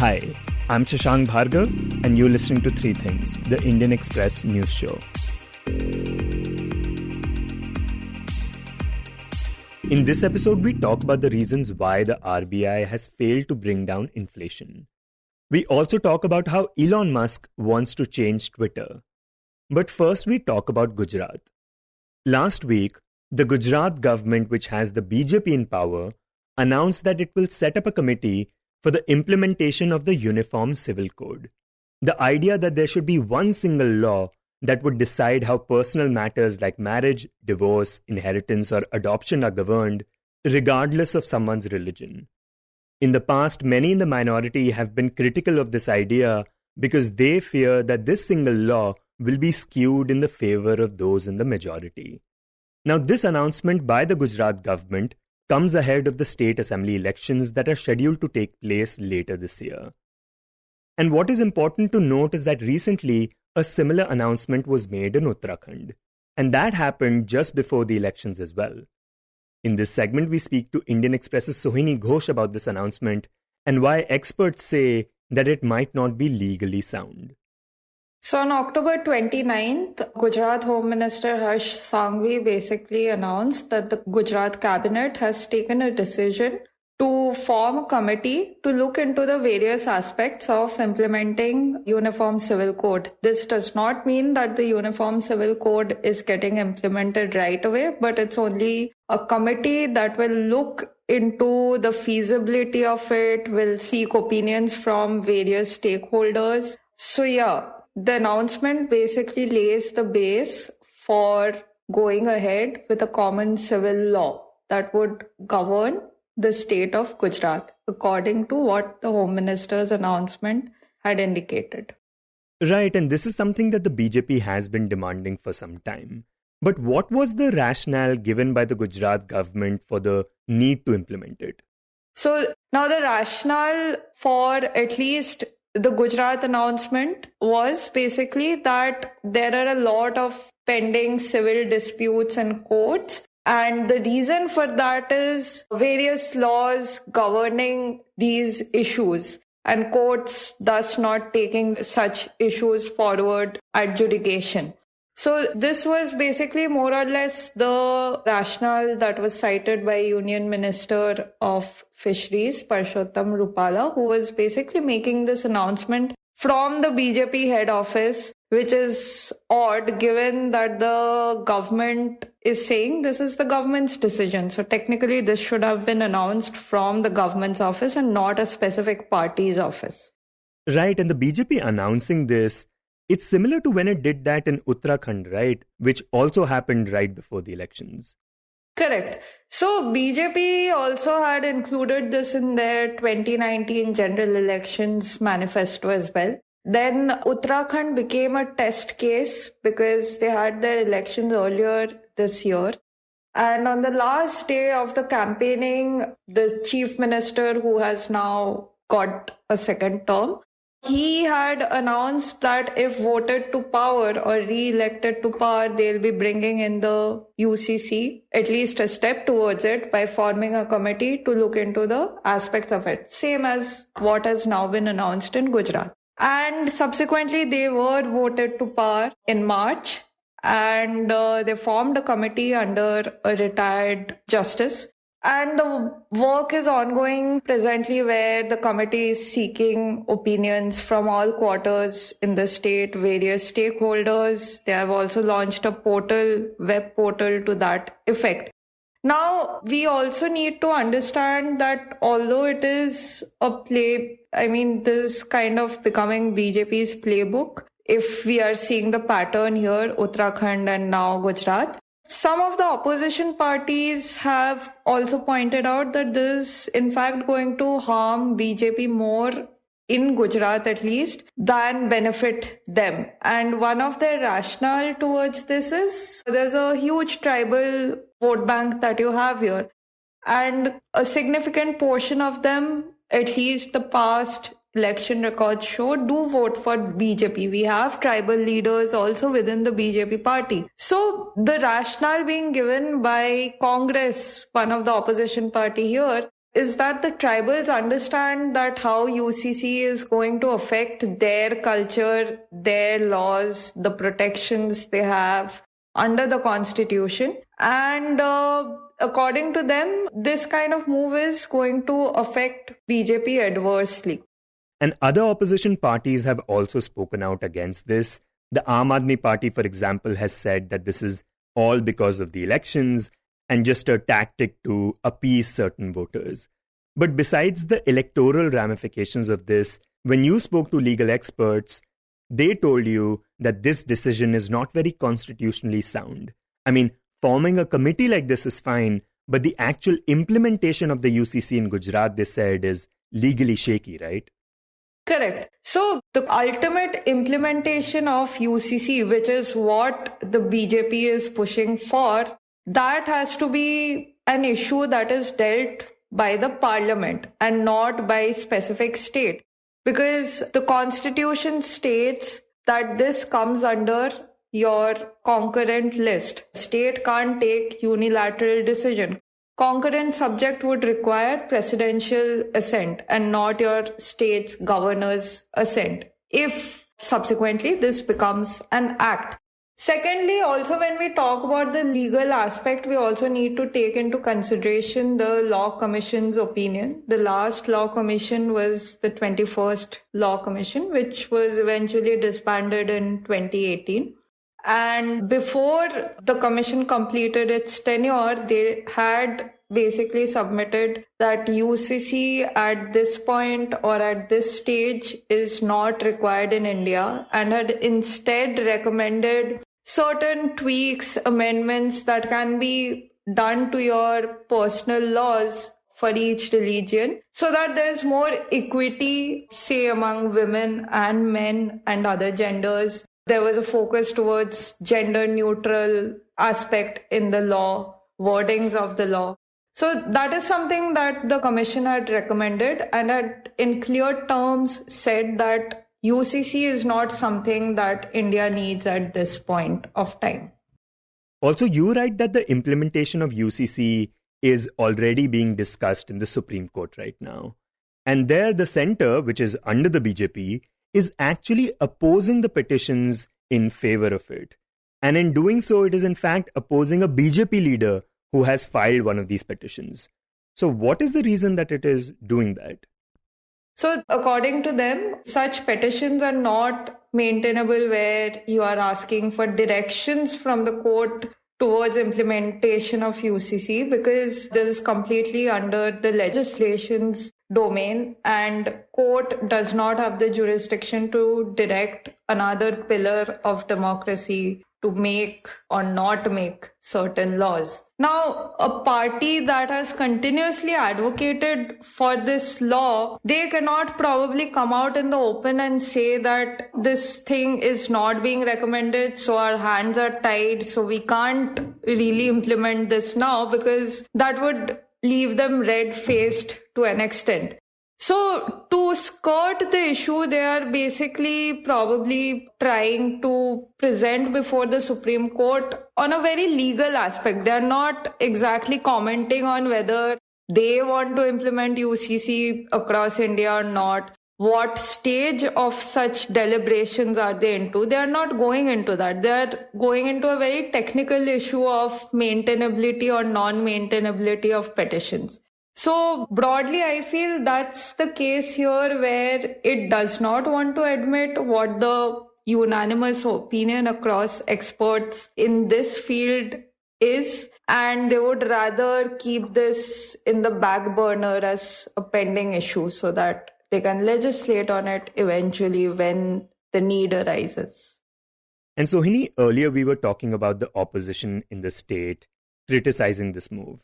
Hi, I'm Shashank Bhargava, and you're listening to Three Things, the Indian Express news show. In this episode, we talk about the reasons why the RBI has failed to bring down inflation. We also talk about how Elon Musk wants to change Twitter. But first, we talk about Gujarat. Last week, the Gujarat government, which has the BJP in power, announced that it will set up a committee for the implementation of the Uniform Civil Code. The idea that there should be one single law that would decide how personal matters like marriage, divorce, inheritance, or adoption are governed, regardless of someone's religion. In the past, many in the minority have been critical of this idea because they fear that this single law will be skewed in the favor of those in the majority. Now, this announcement by the Gujarat government comes ahead of the state assembly elections that are scheduled to take place later this year. And what is important to note is that recently a similar announcement was made in Uttarakhand, and that happened just before the elections as well. In this segment, we speak to Indian Express's Sohini Ghosh about this announcement and why experts say that it might not be legally sound. So on October 29th, Gujarat Home Minister Harsh Sanghvi basically announced that the Gujarat cabinet has taken a decision to form a committee to look into the various aspects of implementing Uniform Civil Code. This does not mean that the Uniform Civil Code is getting implemented right away, but it's only a committee that will look into the feasibility of it, will seek opinions from various stakeholders. So the announcement basically lays the base for going ahead with a common civil law that would govern the state of Gujarat, according to what the Home Minister's announcement had indicated. Right, and this is something that the BJP has been demanding for some time. But what was the rationale given by the Gujarat government for the need to implement it? So now the rationale for at least the Gujarat announcement was basically that there are a lot of pending civil disputes in courts. And the reason for that is various laws governing these issues and courts thus not taking such issues forward adjudication. So this was basically more or less the rationale that was cited by Union Minister of Fisheries, Parshottam Rupala, who was basically making this announcement from the BJP head office, which is odd given that the government is saying this is the government's decision. So technically this should have been announced from the government's office and not a specific party's office. Right, and the BJP announcing this, it's similar to when it did that in Uttarakhand, right? Which also happened right before the elections. Correct. So BJP also had included this in their 2019 general elections manifesto as well. Then Uttarakhand became a test case because they had their elections earlier this year. And on the last day of the campaigning, the chief minister, who has now got a second term, he had announced that if voted to power or re-elected to power, they'll be bringing in the UCC, at least a step towards it, by forming a committee to look into the aspects of it. Same as what has now been announced in Gujarat. And subsequently, they were voted to power in March, and they formed a committee under a retired justice. And the work is ongoing presently where the committee is seeking opinions from all quarters in the state, various stakeholders. They have also launched a web portal to that effect. Now, we also need to understand that although it is this is kind of becoming BJP's playbook. If we are seeing the pattern here, Uttarakhand and now Gujarat, some of the opposition parties have also pointed out that this is in fact going to harm BJP more in Gujarat at least than benefit them. And one of their rationale towards this is there's a huge tribal vote bank that you have here. And a significant portion of them, at least the past election records show, do vote for BJP. We have tribal leaders also within the BJP party. So the rationale being given by Congress, one of the opposition party here, is that the tribals understand that how UCC is going to affect their culture, their laws, the protections they have under the constitution. And according to them, this kind of move is going to affect BJP adversely. And other opposition parties have also spoken out against this. The Aam Aadmi Party, for example, has said that this is all because of the elections and just a tactic to appease certain voters. But besides the electoral ramifications of this, when you spoke to legal experts, they told you that this decision is not very constitutionally sound. I mean, forming a committee like this is fine, but the actual implementation of the UCC in Gujarat, they said, is legally shaky, right? Correct. So the ultimate implementation of UCC, which is what the BJP is pushing for, that has to be an issue that is dealt by the parliament and not by specific state. Because the constitution states that this comes under your concurrent list. State can't take unilateral decision. Concurrent subject would require presidential assent and not your state's governor's assent, if subsequently this becomes an act. Secondly, also when we talk about the legal aspect, we also need to take into consideration the Law Commission's opinion. The last Law Commission was the 21st Law Commission, which was eventually disbanded in 2018. And before the commission completed its tenure, they had basically submitted that UCC at this point or at this stage is not required in India, and had instead recommended certain tweaks, amendments that can be done to your personal laws for each religion so that there's more equity, say, among women and men and other genders. There was a focus towards gender neutral aspect in the law, wordings of the law. So that is something that the commission had recommended and had in clear terms said that UCC is not something that India needs at this point of time. Also, you write that the implementation of UCC is already being discussed in the Supreme Court right now. And there the centre, which is under the BJP, is actually opposing the petitions in favor of it. And in doing so, it is in fact opposing a BJP leader who has filed one of these petitions. So what is the reason that it is doing that? So according to them, such petitions are not maintainable where you are asking for directions from the court towards implementation of UCC, because this is completely under the legislation's domain and court does not have the jurisdiction to direct another pillar of democracy to make or not make certain laws. Now, a party that has continuously advocated for this law, they cannot probably come out in the open and say that this thing is not being recommended, so our hands are tied, so we can't really implement this now, because that would leave them red-faced to an extent. So to skirt the issue, they are basically probably trying to present before the Supreme Court on a very legal aspect. They are not exactly commenting on whether they want to implement UCC across India or not. What stage of such deliberations are they into? They are not going into that. They are going into a very technical issue of maintainability or non-maintainability of petitions. So broadly, I feel that's the case here, where it does not want to admit what the unanimous opinion across experts in this field is, and they would rather keep this in the back burner as a pending issue so that they can legislate on it eventually when the need arises. And Sohini, earlier we were talking about the opposition in the state criticizing this move.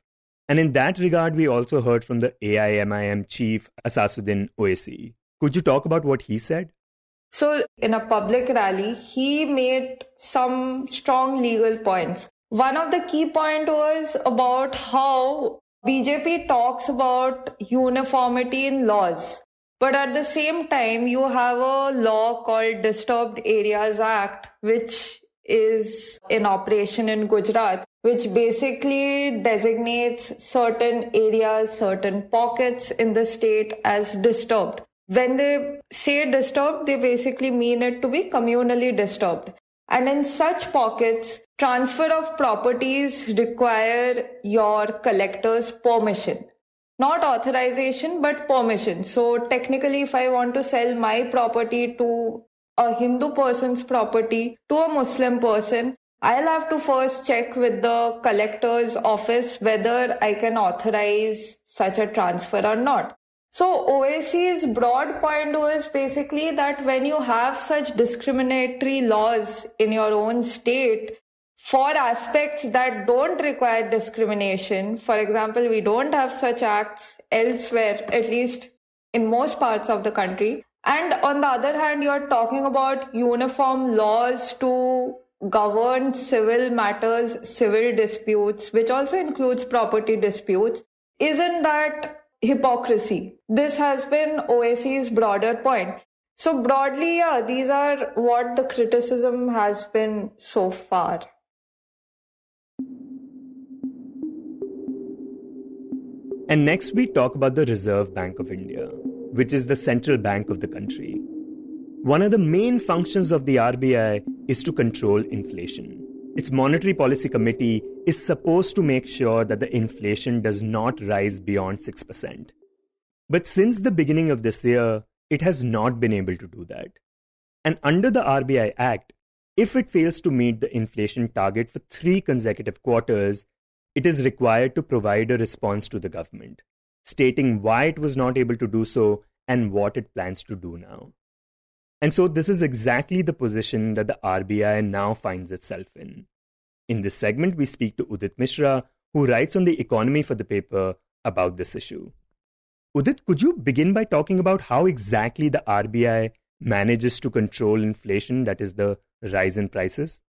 And in that regard, we also heard from the AIMIM chief, Asasuddin Owaisi. Could you talk about what he said? So in a public rally, he made some strong legal points. One of the key points was about how BJP talks about uniformity in laws. But at the same time, you have a law called Disturbed Areas Act, which is in operation in Gujarat, which basically designates certain areas, certain pockets in the state as disturbed. When they say disturbed, they basically mean it to be communally disturbed. And in such pockets, transfer of properties require your collector's permission. Not authorization, but permission. So technically, if I want to sell my property to a Hindu person's property to a Muslim person, I'll have to first check with the collector's office whether I can authorize such a transfer or not. So OAC's broad point was basically that when you have such discriminatory laws in your own state for aspects that don't require discrimination, for example, we don't have such acts elsewhere, at least in most parts of the country. And on the other hand, you're talking about uniform laws to govern civil matters, civil disputes, which also includes property disputes. Isn't that hypocrisy? This has been OAC's broader point. So broadly, yeah, these are what the criticism has been so far. And next we talk about the Reserve Bank of India, which is the central bank of the country. One of the main functions of the RBI is to control inflation. Its Monetary Policy Committee is supposed to make sure that the inflation does not rise beyond 6%. But since the beginning of this year, it has not been able to do that. And under the RBI Act, if it fails to meet the inflation target for 3 consecutive quarters, it is required to provide a response to the government, stating why it was not able to do so and what it plans to do now. And so this is exactly the position that the RBI now finds itself in. In this segment, we speak to Udit Misra, who writes on the economy for the paper about this issue. Udit, could you begin by talking about how exactly the RBI manages to control inflation, that is the rise in prices?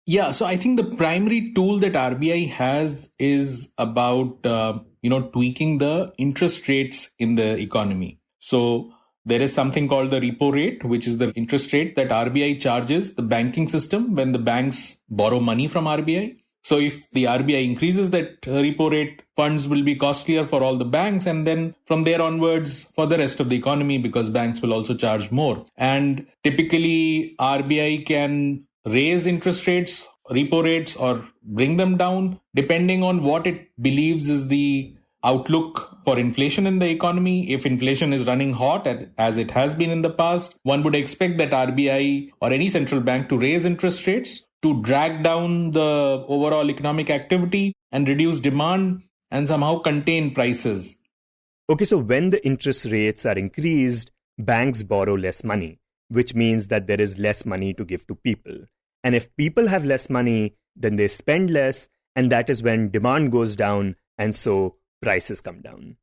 Yeah, so I think the primary tool that RBI has is about, tweaking the interest rates in the economy. So there is something called the repo rate, which is the interest rate that RBI charges the banking system when the banks borrow money from RBI. So if the RBI increases that repo rate, funds will be costlier for all the banks, and then from there onwards for the rest of the economy, because banks will also charge more. And typically RBI can raise interest rates, repo rates, or bring them down depending on what it believes is the outlook for inflation in the economy. If inflation is running hot, as it has been in the past, one would expect that RBI or any central bank to raise interest rates to drag down the overall economic activity and reduce demand and somehow contain prices. Okay, so when the interest rates are increased, banks borrow less money, which means that there is less money to give to people. And if people have less money, then they spend less, and that is when demand goes down, and so prices come down.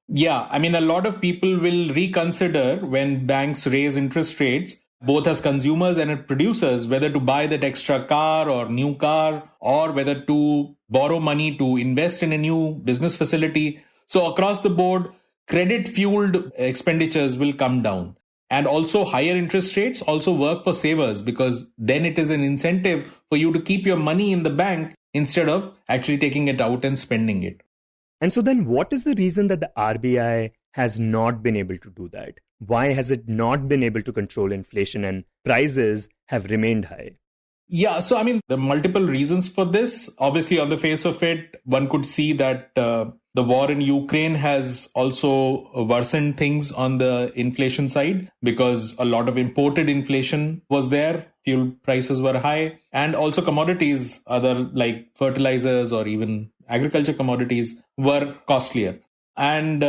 Yeah, I mean, a lot of people will reconsider when banks raise interest rates, both as consumers and as producers, whether to buy that extra car or new car, or whether to borrow money to invest in a new business facility. So across the board, credit-fueled expenditures will come down. And also higher interest rates also work for savers, because then it is an incentive for you to keep your money in the bank instead of actually taking it out and spending it. And so then what is the reason that the RBI has not been able to do that? Why has it not been able to control inflation and prices have remained high? Yeah, so I mean, there are multiple reasons for this. Obviously, on the face of it, one could see that the war in Ukraine has also worsened things on the inflation side, because a lot of imported inflation was there. Fuel prices were high, and also commodities, other like fertilizers or even agriculture commodities, were costlier. And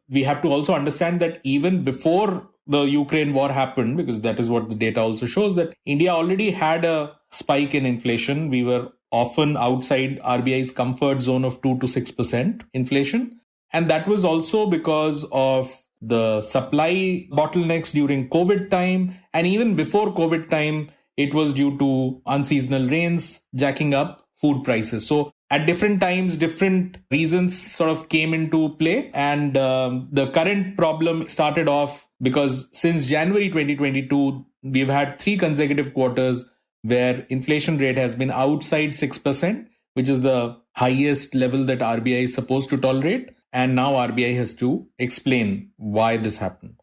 we have to also understand that even before the Ukraine war happened, because that is what the data also shows, that India already had a spike in inflation. We were often outside RBI's comfort zone of 2 to 6% inflation. And that was also because of the supply bottlenecks during COVID time. And even before COVID time, it was due to unseasonal rains jacking up food prices. So at different times, different reasons sort of came into play. And the current problem started off because since January 2022, we've had 3 consecutive quarters where inflation rate has been outside 6%, which is the highest level that RBI is supposed to tolerate. And now RBI has to explain why this happened.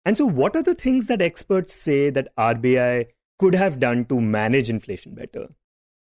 And so what are the things that experts say that RBI could have done to manage inflation better?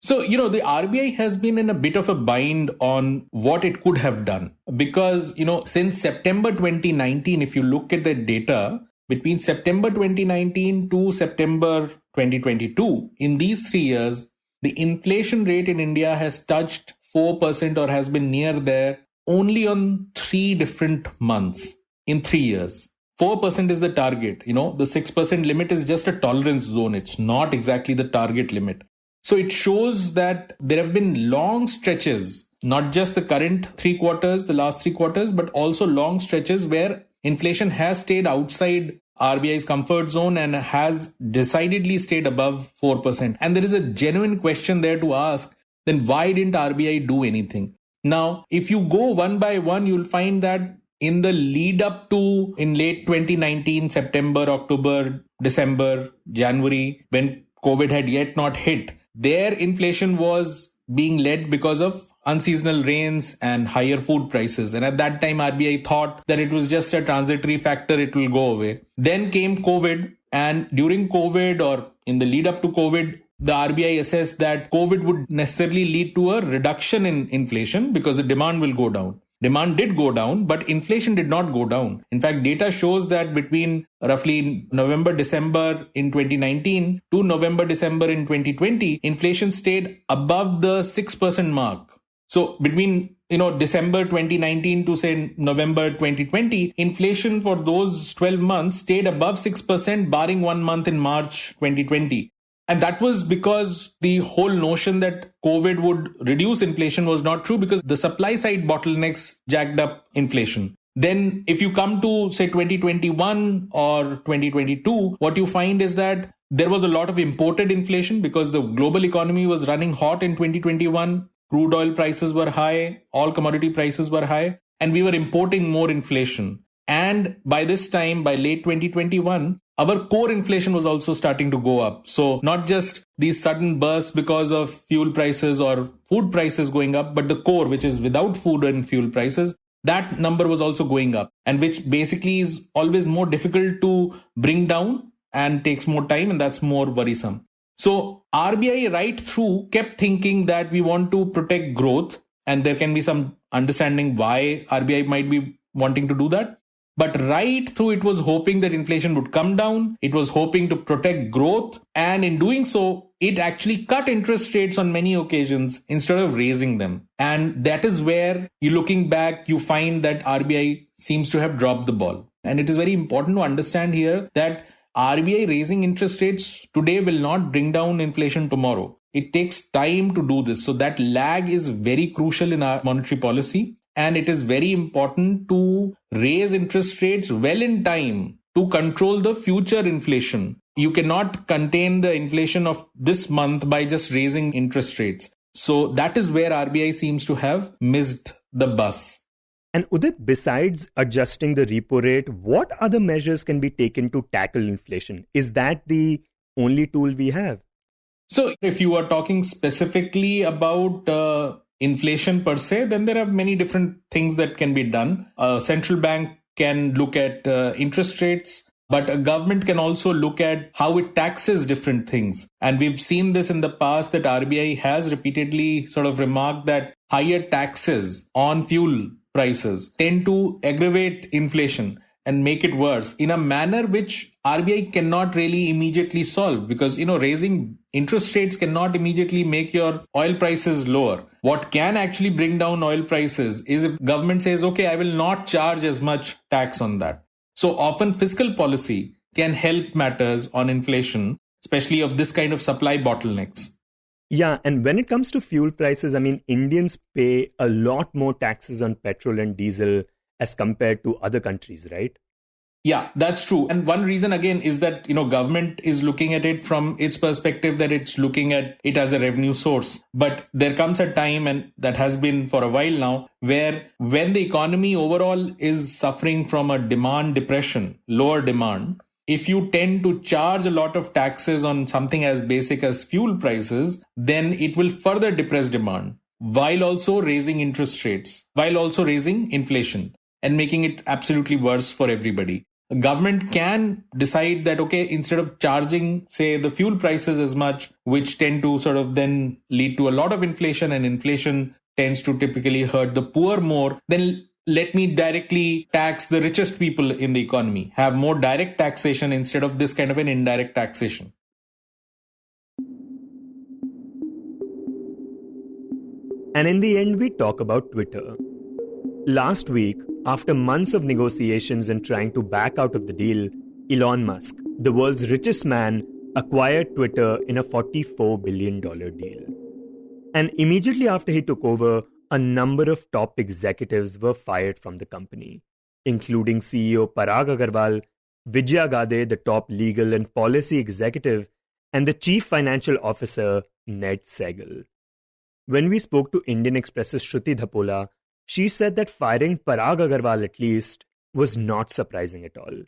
So, the RBI has been in a bit of a bind on what it could have done. Because, since September 2019, if you look at the data, between September 2019 to September 2022, in these 3 years, the inflation rate in India has touched 4% or has been near there only on 3 different months in 3 years. 4% is the target. The 6% limit is just a tolerance zone. It's not exactly the target limit. So it shows that there have been long stretches, not just the current 3 quarters, the last 3 quarters, but also long stretches where inflation has stayed outside RBI's comfort zone and has decidedly stayed above 4%. And there is a genuine question there to ask, then why didn't RBI do anything? Now, if you go one by one, you'll find that in the lead up to in late 2019, September, October, December, January, when COVID had yet not hit, their inflation was being led because of unseasonal rains and higher food prices. And at that time, RBI thought that it was just a transitory factor, it will go away. Then came COVID, and during COVID or in the lead up to COVID, the RBI assessed that COVID would necessarily lead to a reduction in inflation because the demand will go down. Demand did go down, but inflation did not go down. In fact, data shows that between roughly November, December in 2019 to November, December in 2020, inflation stayed above the 6% mark. So between December 2019 to say November 2020, inflation for those 12 months stayed above 6%, barring 1 month in March 2020. And that was because the whole notion that COVID would reduce inflation was not true, because the supply side bottlenecks jacked up inflation. Then if you come to say 2021 or 2022, what you find is that there was a lot of imported inflation because the global economy was running hot in 2021. Crude oil prices were high, all commodity prices were high, and we were importing more inflation. And by this time, by late 2021, our core inflation was also starting to go up. So not just these sudden bursts because of fuel prices or food prices going up, but the core, which is without food and fuel prices, that number was also going up, and which basically is always more difficult to bring down and takes more time, and that's more worrisome. So RBI right through kept thinking that we want to protect growth, and there can be some understanding why RBI might be wanting to do that. But right through, it was hoping that inflation would come down. It was hoping to protect growth. And in doing so, it actually cut interest rates on many occasions instead of raising them. And that is where, you looking back, you find that RBI seems to have dropped the ball. And it is very important to understand here that RBI raising interest rates today will not bring down inflation tomorrow. It takes time to do this. So that lag is very crucial in our monetary policy. And it is very important to raise interest rates well in time to control the future inflation. You cannot contain the inflation of this month by just raising interest rates. So that is where RBI seems to have missed the bus. And Udit, besides adjusting the repo rate, what other measures can be taken to tackle inflation? Is that the only tool we have? So if you are talking specifically about inflation per se, then there are many different things that can be done. A central bank can look at interest rates, but a government can also look at how it taxes different things. And we've seen this in the past, that RBI has repeatedly sort of remarked that higher taxes on fuel prices tend to aggravate inflation and make it worse in a manner which RBI cannot really immediately solve, because, raising interest rates cannot immediately make your oil prices lower. What can actually bring down oil prices is if government says, okay, I will not charge as much tax on that. So often fiscal policy can help matters on inflation, especially of this kind of supply bottlenecks. Yeah, and when it comes to fuel prices, Indians pay a lot more taxes on petrol and diesel as compared to other countries, right? Yeah, that's true. And one reason again is that, government is looking at it from its perspective, that it's looking at it as a revenue source. But there comes a time, and that has been for a while now, where when the economy overall is suffering from a demand depression, lower demand, if you tend to charge a lot of taxes on something as basic as fuel prices, then it will further depress demand. while also raising interest rates, while also raising inflation and making it absolutely worse for everybody. A government can decide that, okay, instead of charging, say, the fuel prices as much, which tend to sort of then lead to a lot of inflation, and inflation tends to typically hurt the poor more, then let me directly tax the richest people in the economy, have more direct taxation instead of this kind of an indirect taxation. And in the end, we talk about Twitter. Last week, after months of negotiations and trying to back out of the deal, Elon Musk, the world's richest man, acquired Twitter in a $44 billion deal. And immediately after he took over, a number of top executives were fired from the company, including CEO Parag Agarwal, Vijaya Gade, the top legal and policy executive, and the chief financial officer, Ned Segal. When we spoke to Indian Express's Shruti Dhapola, she said that firing Parag Agarwal at least was not surprising at all.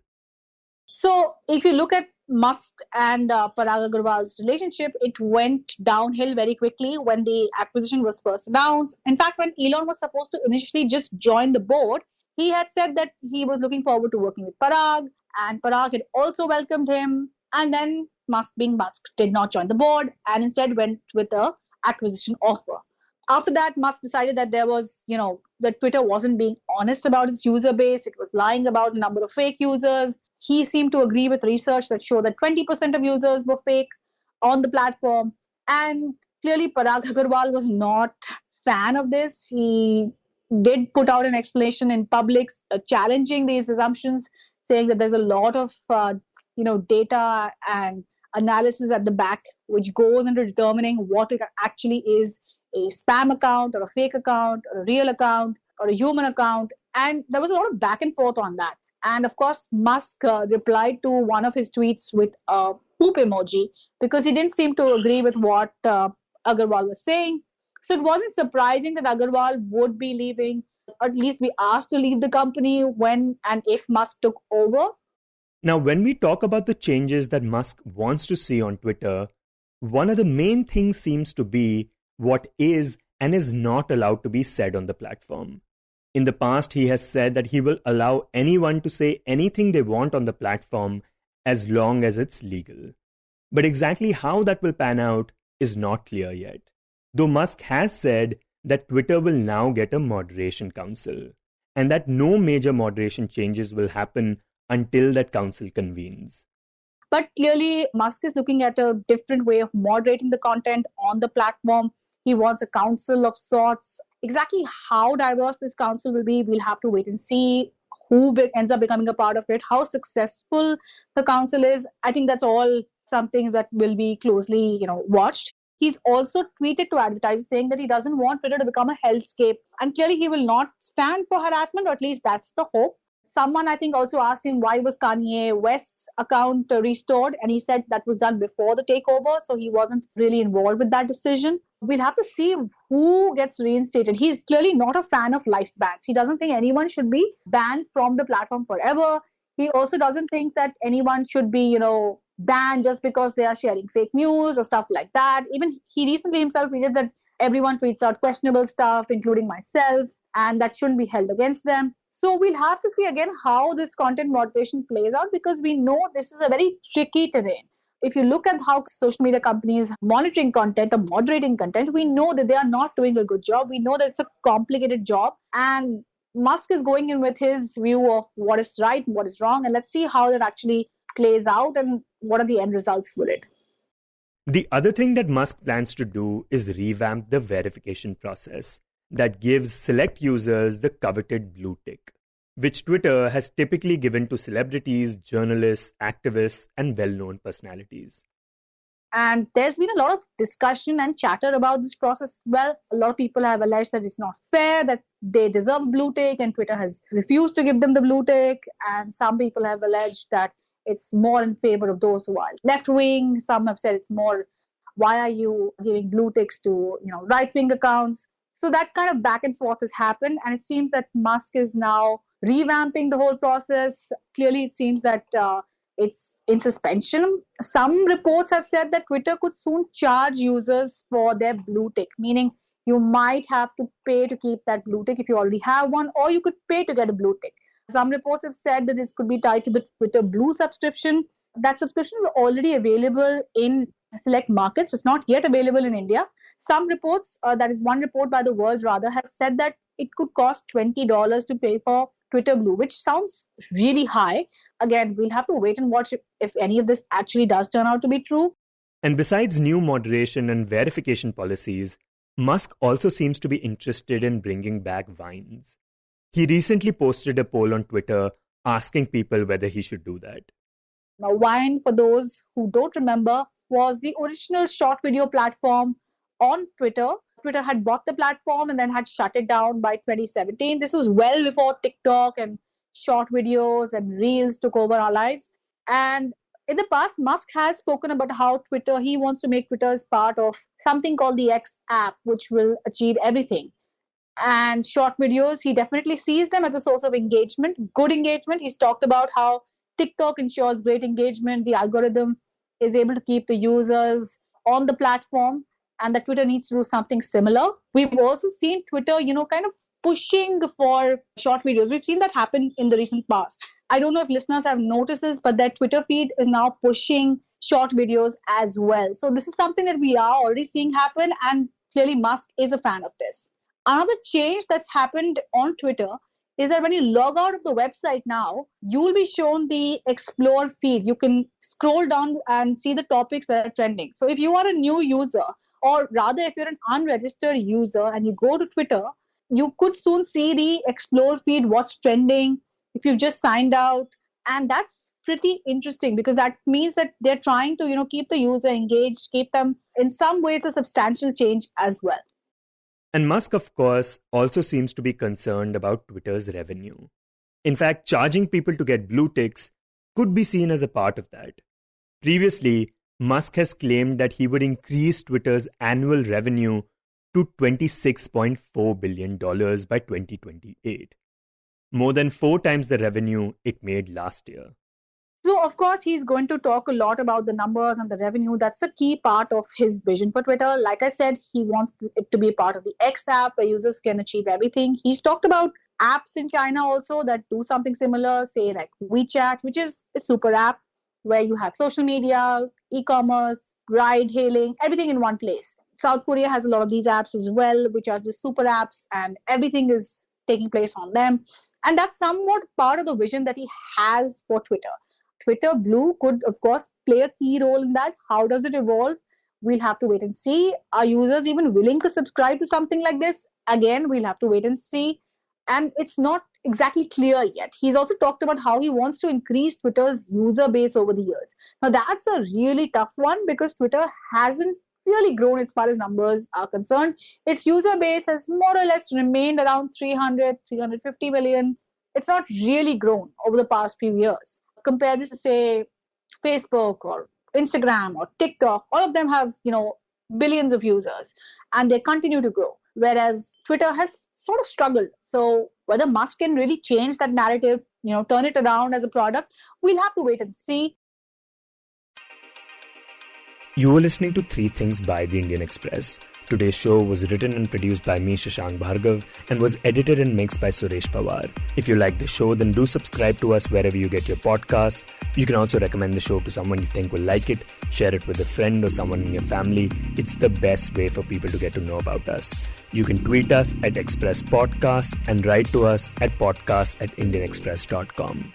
So if you look at Musk and Parag Agarwal's relationship, it went downhill very quickly when the acquisition was first announced. In fact, when Elon was supposed to initially just join the board, he had said that he was looking forward to working with Parag, and Parag had also welcomed him. And then Musk, being Musk, did not join the board and instead went with a acquisition offer. After that, Musk decided that there was, that Twitter wasn't being honest about its user base. It was lying about a number of fake users. He seemed to agree with research that showed that 20% of users were fake on the platform. And clearly, Parag Agarwal was not a fan of this. He did put out an explanation in public challenging these assumptions, saying that there's a lot of, data and analysis at the back, which goes into determining what it actually is a spam account or a fake account or a real account or a human account. And there was a lot of back and forth on that. And of course, Musk replied to one of his tweets with a poop emoji because he didn't seem to agree with what Agarwal was saying. So it wasn't surprising that Agarwal would be leaving, or at least be asked to leave the company when and if Musk took over. Now, when we talk about the changes that Musk wants to see on Twitter, one of the main things seems to be what is and is not allowed to be said on the platform. In the past, he has said that he will allow anyone to say anything they want on the platform as long as it's legal. But exactly how that will pan out is not clear yet. Though Musk has said that Twitter will now get a moderation council and that no major moderation changes will happen until that council convenes. But clearly, Musk is looking at a different way of moderating the content on the platform. He wants a council of sorts. Exactly how diverse this council will be, we'll have to wait and see who ends up becoming a part of it, how successful the council is. I think that's all something that will be closely, watched. He's also tweeted to advertisers saying that he doesn't want Twitter to become a hellscape. And clearly, he will not stand for harassment, or at least that's the hope. Someone, I think, also asked him why was Kanye West's account restored, and he said that was done before the takeover, so he wasn't really involved with that decision. We'll have to see who gets reinstated. He's clearly not a fan of life bans. He doesn't think anyone should be banned from the platform forever. He also doesn't think that anyone should be, banned just because they are sharing fake news or stuff like that. Even he recently himself tweeted that everyone tweets out questionable stuff, including myself, and that shouldn't be held against them. So we'll have to see again how this content moderation plays out, because we know this is a very tricky terrain. If you look at how social media companies monitoring content or moderating content, we know that they are not doing a good job. We know that it's a complicated job, and Musk is going in with his view of what is right and what is wrong, and let's see how that actually plays out and what are the end results for it. The other thing that Musk plans to do is revamp the verification process that gives select users the coveted blue tick, which Twitter has typically given to celebrities, journalists, activists, and well-known personalities. And there's been a lot of discussion and chatter about this process. Well, a lot of people have alleged that it's not fair, that they deserve a blue tick, and Twitter has refused to give them the blue tick. And some people have alleged that it's more in favor of those who are left-wing. Some have said it's more, why are you giving blue ticks to right-wing accounts? So that kind of back and forth has happened, and it seems that Musk is now revamping the whole process. Clearly, it seems that it's in suspension. Some reports have said that Twitter could soon charge users for their blue tick, meaning you might have to pay to keep that blue tick if you already have one, or you could pay to get a blue tick. Some reports have said that this could be tied to the Twitter Blue subscription. That subscription is already available in select markets. It's not yet available in India. Some reports, that is one report by The Verge rather, has said that it could cost $20 to pay for Twitter Blue, which sounds really high. Again, we'll have to wait and watch if any of this actually does turn out to be true. And besides new moderation and verification policies, Musk also seems to be interested in bringing back Vines. He recently posted a poll on Twitter asking people whether he should do that. Now, Vine, for those who don't remember, was the original short video platform on Twitter. Twitter had bought the platform and then had shut it down by 2017. This was well before TikTok and short videos and Reels took over our lives. And in the past, Musk has spoken about how he wants to make Twitter as part of something called the X app, which will achieve everything. And short videos, he definitely sees them as a source of engagement, good engagement. He's talked about how TikTok ensures great engagement. The algorithm is able to keep the users on the platform, and that Twitter needs to do something similar. We've also seen Twitter, kind of pushing for short videos. We've seen that happen in the recent past. I don't know if listeners have noticed this, but their Twitter feed is now pushing short videos as well. So this is something that we are already seeing happen, and clearly Musk is a fan of this. Another change that's happened on Twitter is that when you log out of the website now, you will be shown the Explore feed. You can scroll down and see the topics that are trending. So if you are a new user, or rather if you're an unregistered user and you go to Twitter, you could soon see the Explore feed, what's trending, if you've just signed out. And that's pretty interesting because that means that they're trying to, keep the user engaged, keep them in some ways a substantial change as well. And Musk, of course, also seems to be concerned about Twitter's revenue. In fact, charging people to get blue ticks could be seen as a part of that. Previously, Musk has claimed that he would increase Twitter's annual revenue to $26.4 billion by 2028. More than 4 times the revenue it made last year. So, of course, he's going to talk a lot about the numbers and the revenue. That's a key part of his vision for Twitter. Like I said, he wants it to be a part of the X app where users can achieve everything. He's talked about apps in China also that do something similar, say like WeChat, which is a super app where you have social media, e-commerce, ride hailing, everything in one place. South Korea has a lot of these apps as well, which are just super apps, and everything is taking place on them. And that's somewhat part of the vision that he has for Twitter. Twitter Blue could, of course, play a key role in that. How does it evolve? We'll have to wait and see. Are users even willing to subscribe to something like this? Again, we'll have to wait and see. And it's not exactly clear yet. He's also talked about how he wants to increase Twitter's user base over the years. Now, that's a really tough one because Twitter hasn't really grown as far as numbers are concerned. Its user base has more or less remained around 350 million. It's not really grown over the past few years. Compare this to, say, Facebook or Instagram or TikTok. All of them have, billions of users, and they continue to grow. Whereas Twitter has sort of struggled. So whether Musk can really change that narrative, turn it around as a product, we'll have to wait and see. You were listening to 3 Things by The Indian Express. Today's show was written and produced by me, Shashank Bhargava, and was edited and mixed by Suresh Pawar. If you like the show, then do subscribe to us wherever you get your podcasts. You can also recommend the show to someone you think will like it, share it with a friend or someone in your family. It's the best way for people to get to know about us. You can tweet us at Express Podcast and write to us at podcast@indianexpress.com.